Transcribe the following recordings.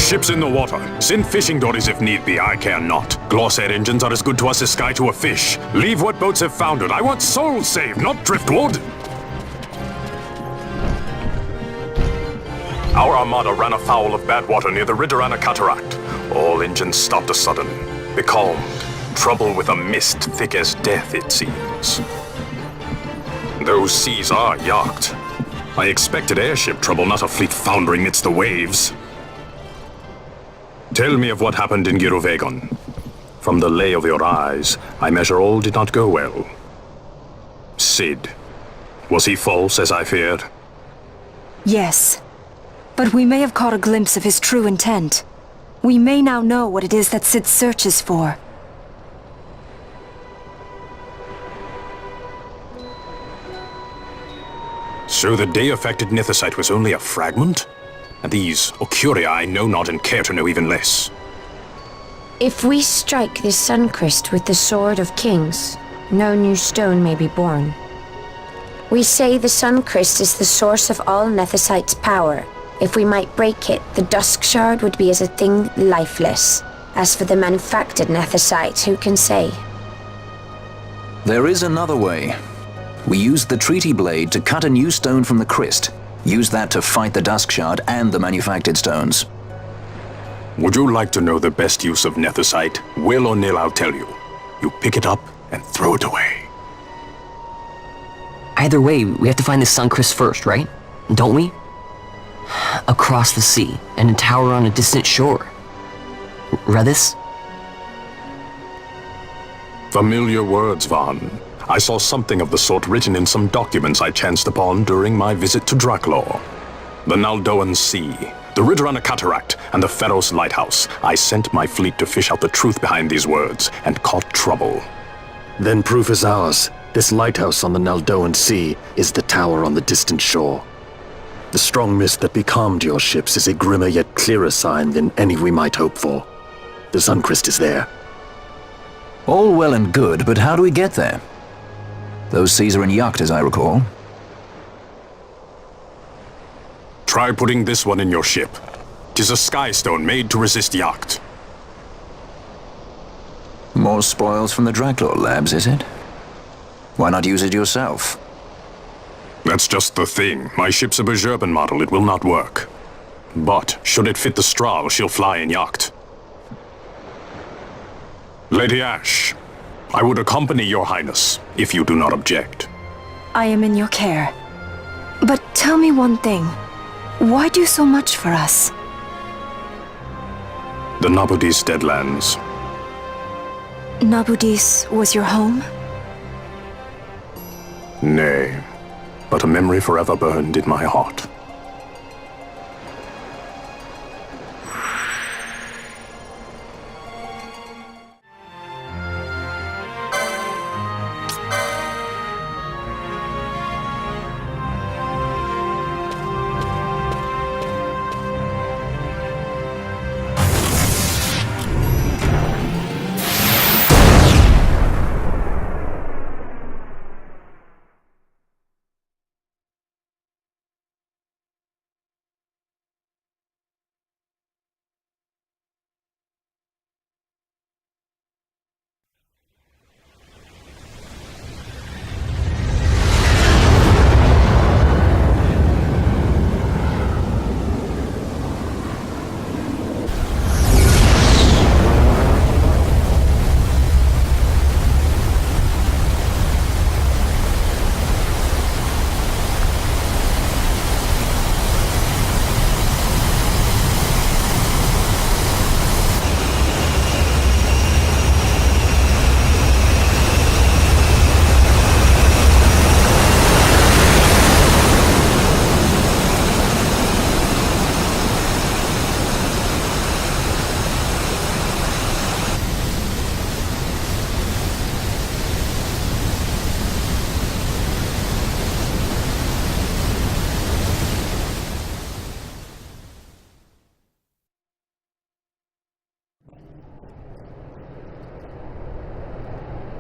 Ships in the water. Send fishing dories if need be, I care not. Glossair engines are as good to us as sky to a fish. Leave what boats have foundered. I want souls saved, not driftwood. Our armada ran afoul of bad water near the Ridorana Cataract. All engines stopped a sudden. Becalmed. Trouble with a mist thick as death, it seems. Those seas are yacht. I expected airship trouble, not a fleet foundering amidst the waves. Tell me of what happened in Girovegon. From the lay of your eyes, I measure all did not go well. Cid. Was he false, as I feared? Yes. But we may have caught a glimpse of his true intent. We may now know what it is that Cid searches for. So the day-affected Nithosite was only a fragment? And these Ocuria I know not and care to know even less. If we strike this Suncrest with the Sword of Kings, no new stone may be born. We say the Suncrest is the source of all Nethosite's power. If we might break it, the Dusk Shard would be as a thing lifeless. As for the manufactured Nethosite, who can say? There is another way. We used the Treaty Blade to cut a new stone from the Crest. Use that to fight the Dusk Shard and the manufactured stones. Would you like to know the best use of Nethosite? Will or nil, I'll tell you. You pick it up and throw it away. Either way, we have to find the Suncrest first, right? Don't we? Across the sea, and a tower on a distant shore. Redis? Familiar words, Vaughn. I saw something of the sort written in some documents I chanced upon during my visit to Draklor. The Naldoan Sea, the Ridorana Cataract, and the Pharos Lighthouse. I sent my fleet to fish out the truth behind these words, and caught trouble. Then proof is ours. This lighthouse on the Naldoan Sea is the tower on the distant shore. The strong mist that becalmed your ships is a grimmer yet clearer sign than any we might hope for. The Suncrest is there. All well and good, but how do we get there? Those seas are in yacht, as I recall. Try putting this one in your ship. 'Tis a skystone made to resist yacht. More spoils from the Draklor labs, is it? Why not use it yourself? That's just the thing. My ship's a Bergerben model, it will not work. But, should it fit the Strahl, she'll fly in yacht. Lady Ash, I would accompany your highness, if you do not object. I am in your care. But tell me one thing. Why do so much for us? The Nabudis Deadlands. Nabudis was your home? Nay, but a memory forever burned in my heart.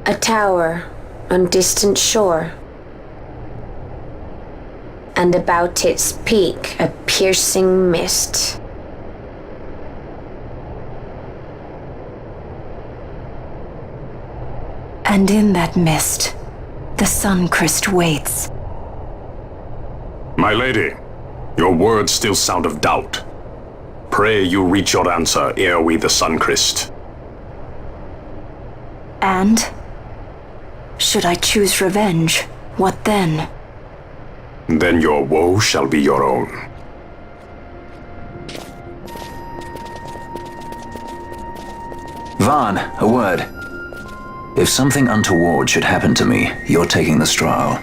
A tower on distant shore, and about its peak a piercing mist. And in that mist, the Suncrest waits. My lady, your words still sound of doubt. Pray you reach your answer ere we the Suncrest. And? Should I choose revenge, what then? Then your woe shall be your own. Vaughn, a word. If something untoward should happen to me, you're taking the straw.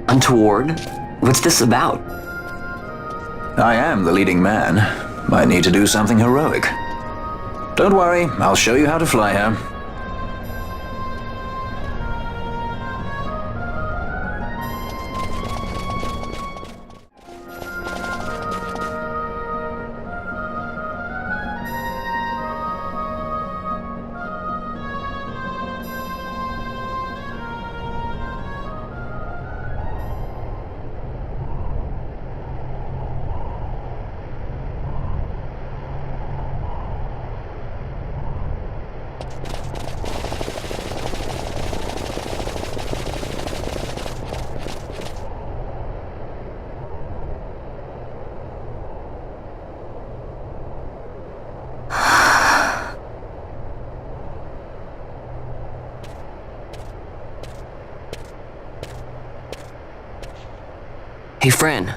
Untoward? What's this about? I am the leading man. Might need to do something heroic. Don't worry, I'll show you how to fly her. Hey, Fran.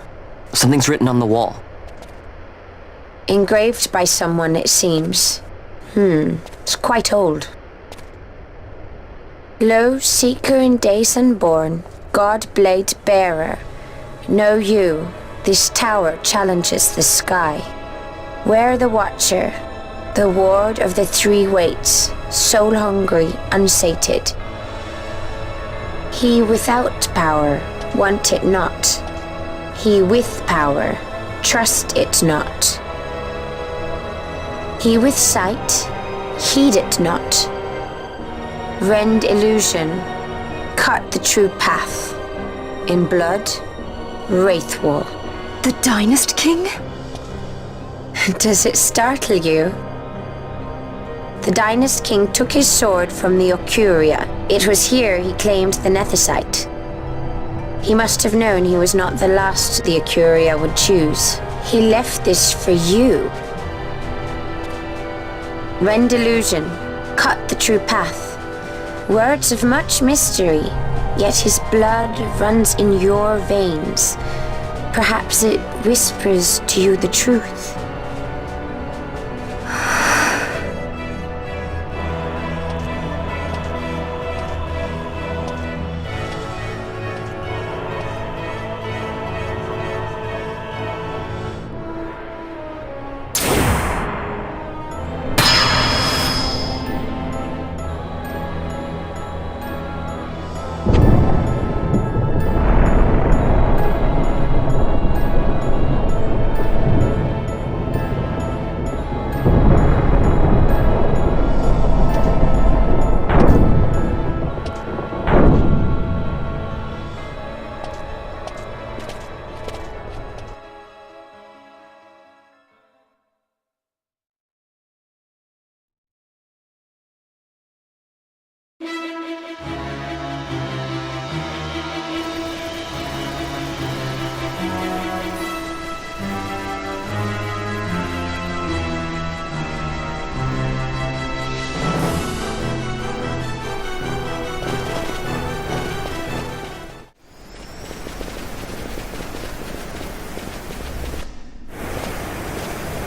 Something's written on the wall. Engraved by someone, it seems. It's quite old. Lo, seeker in days unborn, God-blade bearer, know you, this tower challenges the sky. Where the watcher, the ward of the three waits, soul-hungry, unsated. He without power, want it not. He with power, trust it not. He with sight, heed it not. Rend illusion, cut the true path. In blood, Wraithwall. The Dynast King? Does it startle you? The Dynast King took his sword from the Ocuria. It was here he claimed the Nethicite. He must have known he was not the last the Ocuria would choose. He left this for you. Rend illusion, cut the true path. Words of much mystery, yet his blood runs in your veins. Perhaps it whispers to you the truth.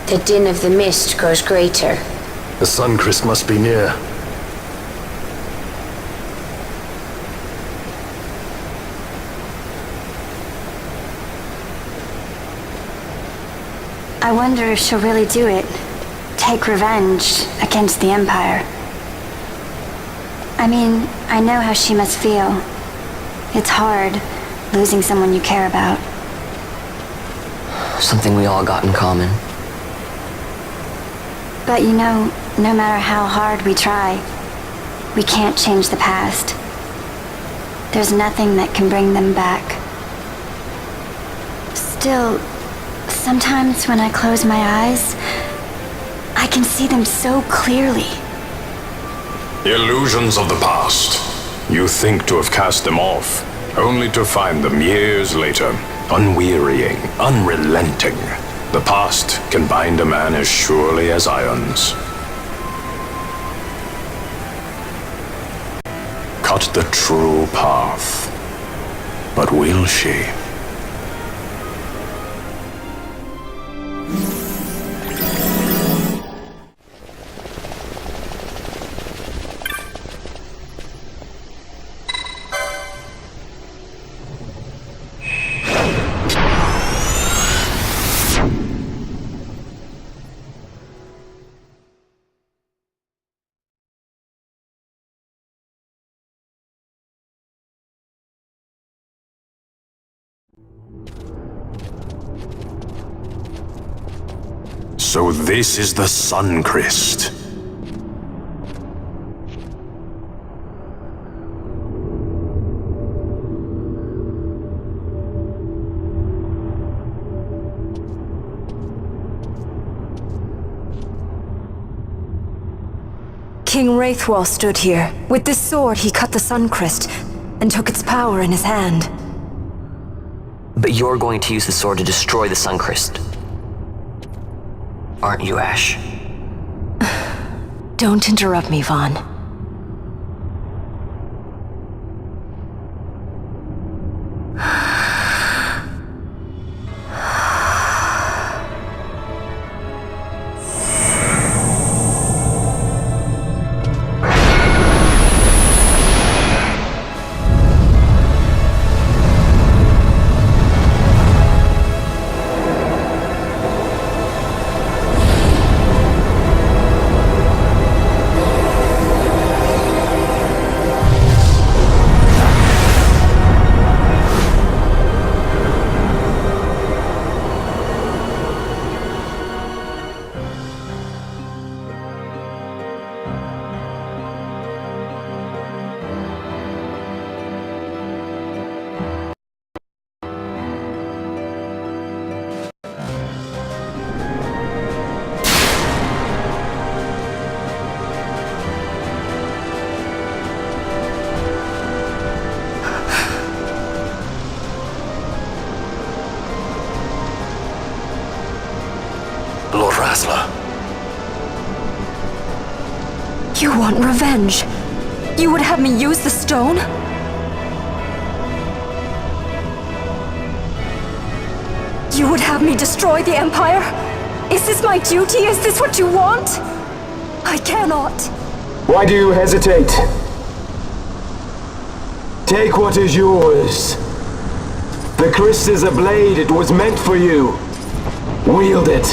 The din of the mist grows greater. The Suncrest must be near. I wonder if she'll really do it. Take revenge against the Empire. I mean, I know how she must feel. It's hard, losing someone you care about. Something we all got in common. But you know, no matter how hard we try, we can't change the past. There's nothing that can bring them back. Still, sometimes when I close my eyes, I can see them so clearly. Illusions of the past. You think to have cast them off, only to find them years later, unwearying, unrelenting. The past can bind a man as surely as irons. Cut the true path. But will she? So this is the Suncrest. King Wraithwall stood here. With this sword, he cut the Suncrest and took its power in his hand. But you're going to use the sword to destroy the Suncrest. Aren't you, Ash? Don't interrupt me, Vaughn. Lord Razzler. You want revenge? You would have me use the stone? You would have me destroy the Empire? Is this my duty? Is this what you want? I cannot. Why do you hesitate? Take what is yours. The Christ is a blade. It was meant for you. Wield it.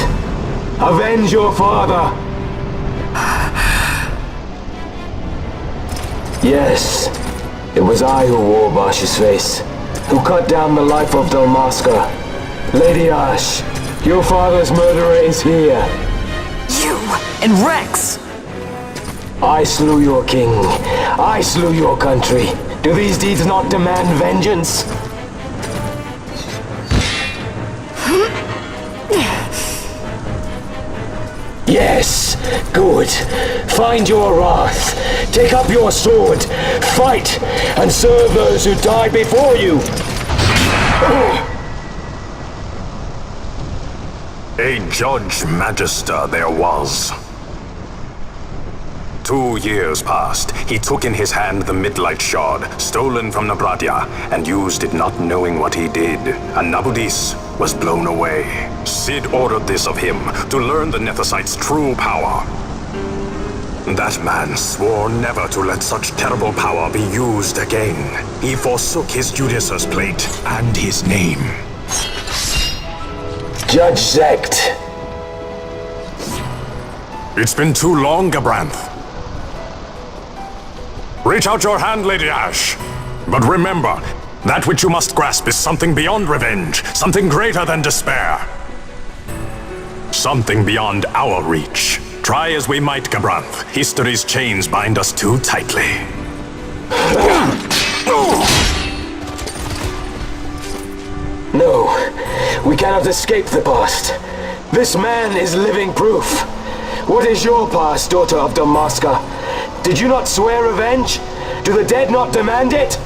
Avenge your father. Yes, it was I who wore Barsh's face, who cut down the life of Dalmasca. Lady Ash, your father's murderer is here. You and Rex! I slew your king. I slew your country. Do these deeds not demand vengeance? Yes, good. Find your wrath. Take up your sword. Fight, and serve those who died before you. A Judge Magister there was. 2 years passed. He took in his hand the Midlight Shard, stolen from Nabradia, and used it not knowing what he did. And Nabudis was blown away. Cid ordered this of him, to learn the Nethicite's true power. That man swore never to let such terrible power be used again. He forsook his Judicer's plate and his name. Judge Zect. It's been too long, Gabranth. Reach out your hand, Lady Ash. But remember, that which you must grasp is something beyond revenge, something greater than despair. Something beyond our reach. Try as we might, Gabranth, history's chains bind us too tightly. No, we cannot escape the past. This man is living proof. What is your past, daughter of Dalmasca? Did you not swear revenge? Do the dead not demand it?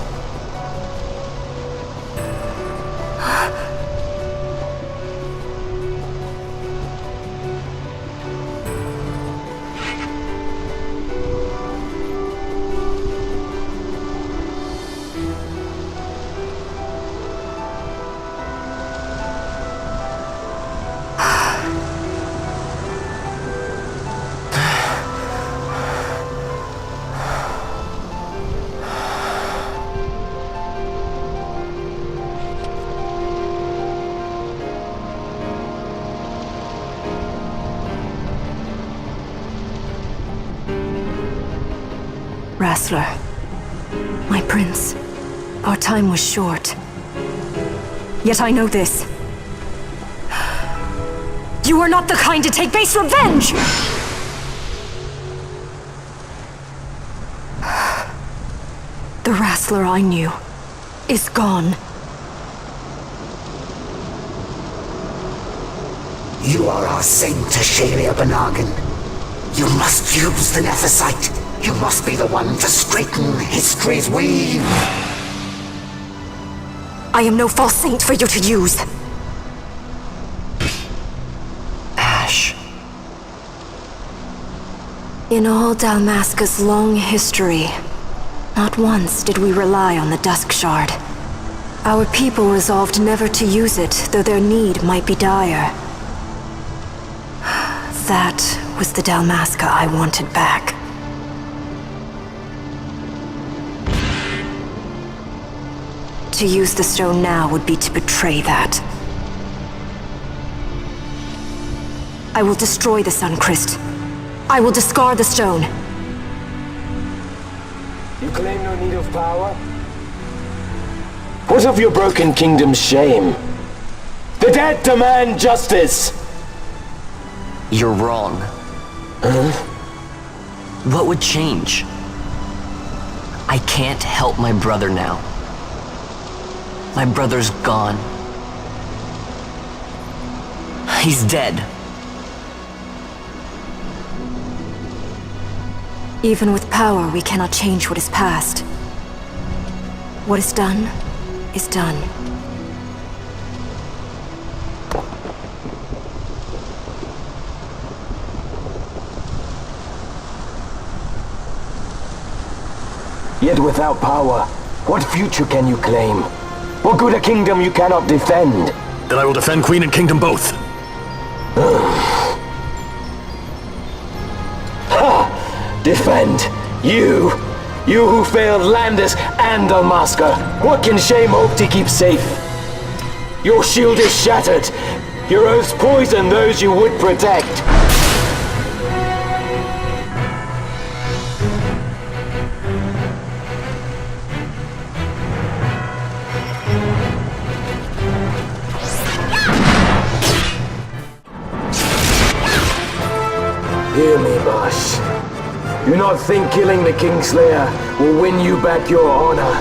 Rassler, my prince, our time was short. Yet I know this. You are not the kind to take base revenge! The Rassler I knew is gone. You are our saint, Ashalia Benagan. You must use the Nephesite. You must be the one to straighten history's weave. I am no false saint for you to use. Ash. In all Dalmasca's long history, not once did we rely on the Dusk Shard. Our people resolved never to use it, though their need might be dire. That was the Dalmasca I wanted back. To use the stone now would be to betray that. I will destroy the Suncrest. I will discard the stone. You claim no need of power? What of your broken kingdom's shame? The dead demand justice! You're wrong. Huh? What would change? I can't help my brother now. My brother's gone. He's dead. Even with power, we cannot change what is past. What is done, is done. Yet without power, what future can you claim? What good a kingdom you cannot defend? Then I will defend Queen and Kingdom both. Ha! Defend? You? You who failed Landis and Dalmasca. What can shame hope to keep safe? Your shield is shattered. Your oaths poison those you would protect. Hear me, Bash. Do not think killing the Kingslayer will win you back your honor.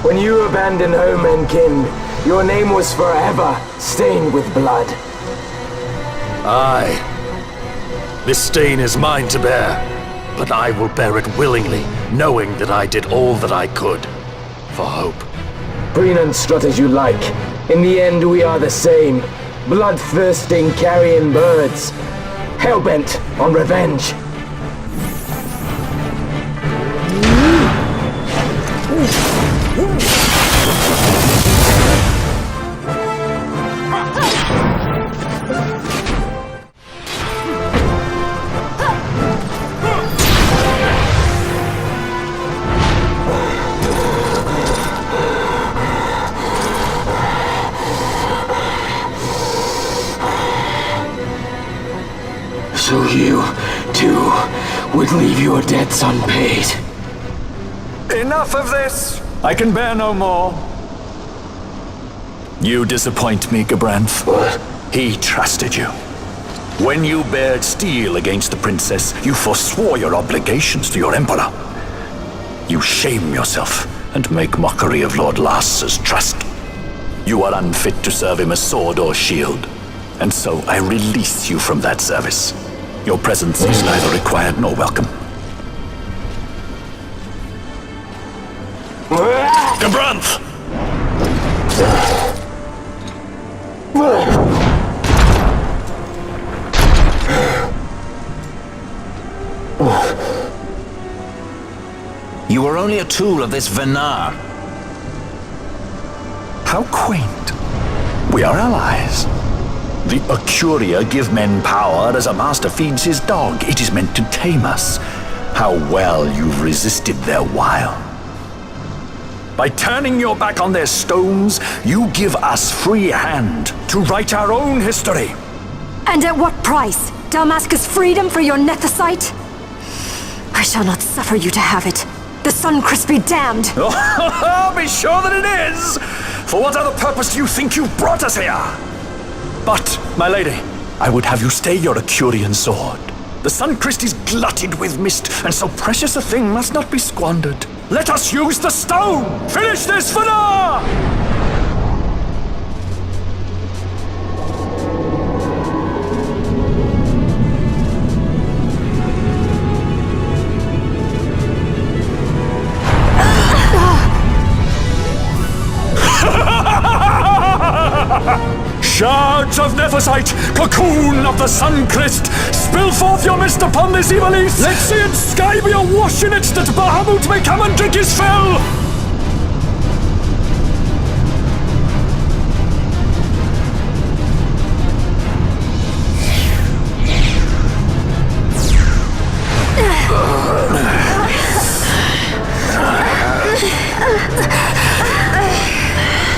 When you abandoned home and kin, your name was forever stained with blood. Aye. This stain is mine to bear, but I will bear it willingly, knowing that I did all that I could for hope. Preen and strut as you like. In the end, we are the same. Bloodthirsting carrion birds. Hellbent on revenge. So you, too, would leave your debts unpaid. Enough of this! I can bear no more. You disappoint me, Gabranth. What? He trusted you. When you bared steel against the princess, you forswore your obligations to your emperor. You shame yourself and make mockery of Lord Lars's trust. You are unfit to serve him as sword or shield, and so I release you from that service. Your presence is neither required nor welcome. Gabranth! You were only a tool of this Venar. How quaint. We are allies. The Acuria give men power as a master feeds his dog. It is meant to tame us. How well you've resisted their wile. By turning your back on their stones, you give us free hand to write our own history. And at what price? Dalmasca's freedom for your nethicite? I shall not suffer you to have it. The Suncrest be damned! Oh, be sure that it is! For what other purpose do you think you brought us here? But, my lady, I would have you stay your Acurian sword. The Suncrest is glutted with mist, and so precious a thing must not be squandered. Let us use the stone! Finish this for now! Shards of Nephesite, cocoon of the Suncrest, spill forth your mist upon this evil east. Let sea and sky be awash in it, that Bahamut may come and drink his fill.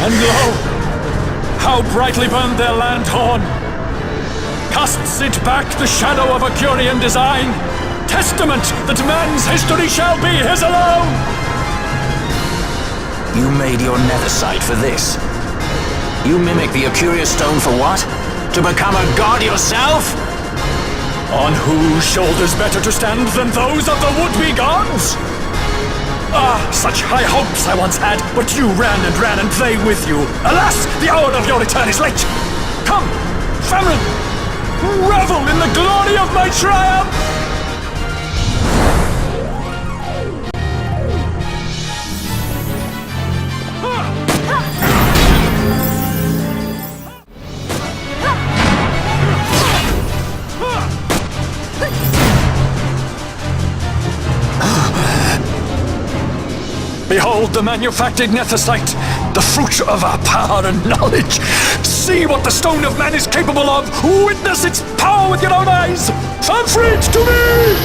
And lo! How brightly burned their lanthorn! Casts it back the shadow of Acurian design, testament that man's history shall be his alone! You made your nethicite for this. You mimic the Acuria stone for what? To become a god yourself? On whose shoulders better to stand than those of the would-be gods? Ah, such high hopes I once had, but you ran and they with you. Alas, the hour of your return is late. Come, family, revel in the glory of my triumph! Behold the manufactured nethicite, the fruit of our power and knowledge. See what the stone of man is capable of. Witness its power with your own eyes. Fanfreed to me!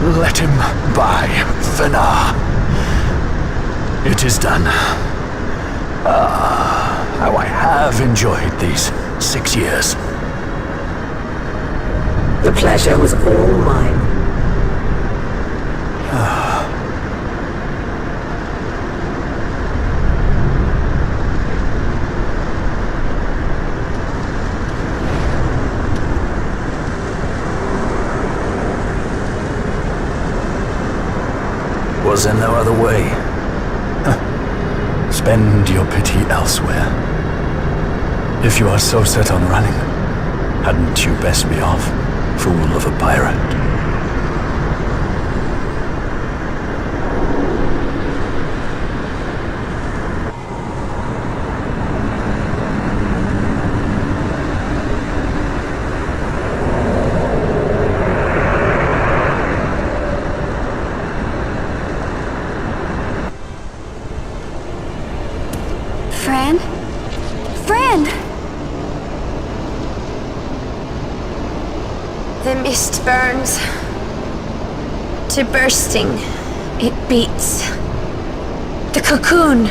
Let him by, Venar. It is done. How I have enjoyed these 6 years. The pleasure was all mine. Was there no other way? Spend your pity elsewhere. If you are so set on running, hadn't you best be off, fool of a pirate? Fran? Fran! The mist burns to bursting. It beats. The cocoon.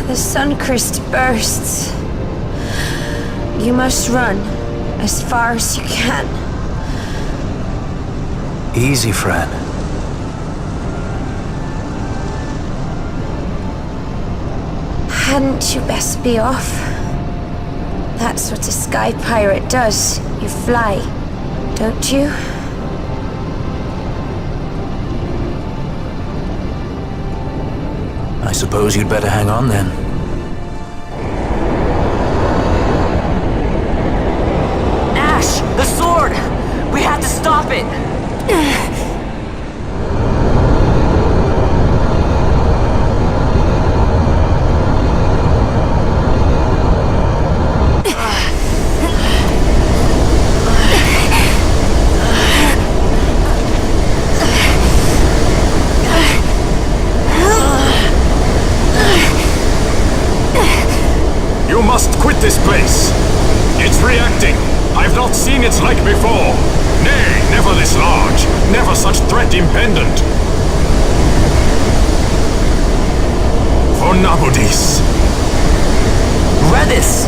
The Suncrest bursts. You must run as far as you can. Easy, Fran. Hadn't you best be off? That's what a sky pirate does. You fly, don't you? I suppose you'd better hang on then. Ash! The sword! We have to stop it! You must quit this place. It's reacting. I've not seen its like before. Nay, never this large. Never such threat impendent. For Nabudis. Redis!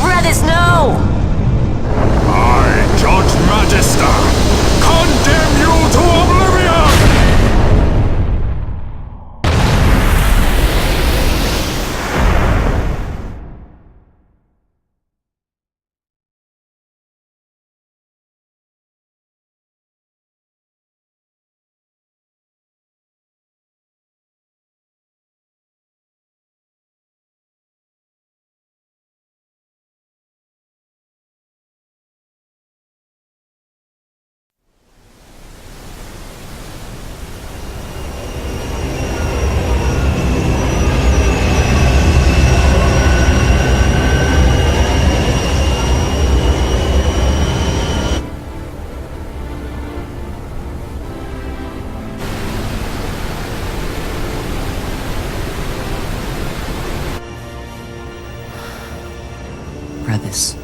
Redis, no! I, Judge Magister, condemn you to oblivion! Redis.